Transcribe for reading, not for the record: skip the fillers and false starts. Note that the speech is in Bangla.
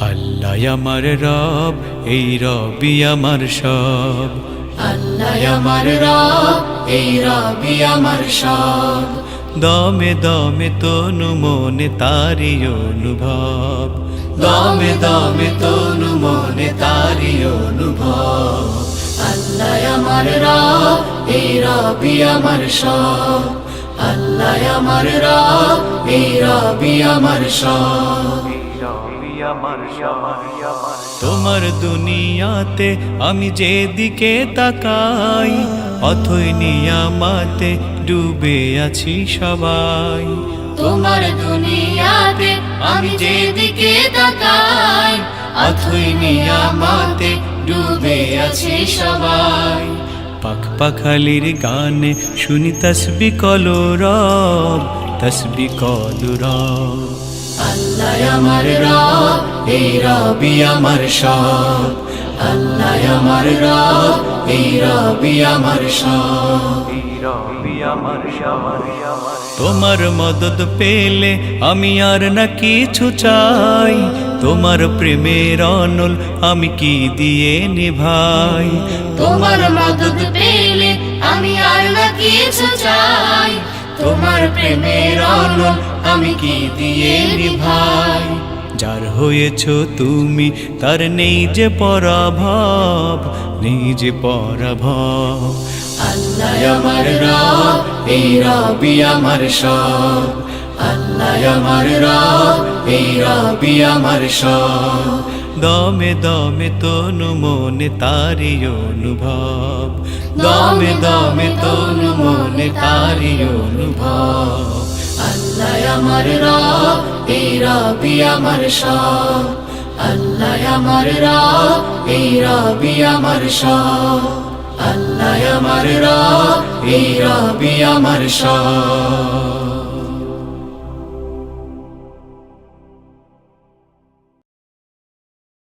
আল্লাহ আমার রব, এই রবি আমার সব। আল্লাহ আমার রব, এই রবি আমার সব। দমে দমে তনু মনে তারি অনুভব, দমে দমে তনু মনে তারি অনুভব। আল্লাহ আমার রব, এই রবি আমার সব। আল্লাহ আমার রব, এই রবি আমার সব। তোমার দুনিয়াতে আমি যেদিকে তাকাই, অথই নিয়ামতে ডুবে আছি সবাই। তোমার দুনিয়াতে আমি যেদিকে তাকাই, অথই নিয়ামতে ডুবে আছি সবাই। পাখ পাখালির গানে শুনি তসবি কলরব, তসবি কলরব। আল্লাহ আমার রব, এই রবি আমার সব। আল্লাহ আমার রব, এই রবি আমার সব। তোমার মদদ পেলে আমি আর না কিছু চাই, তোমার প্রেমের অনল আমি কি দিয়ে নিভাই। তোমার মদদ পেলে আমি আর না কিছু চাই, তোমার প্রেমের অনল আমি কি দিয়ে নিভাই। যার হয়েছ তুমি তার নেই যে পরাভব, নেই যে পরাভব। আল্লাহ আমার রব, এই রবি আমার সব। আল্লাহ আমার রব, এই রবি আমার সব। দমে দমে তনু মনে তারি অনুভব, দমে দমে তনু মনে তারি অনুভব। আল্লাহ আমার রব, এই রবি আমার সব। আল্লাহ আমার রব, এই রবি আমার সব। আল্লাহ আমার রব, এই রবি আমার সব।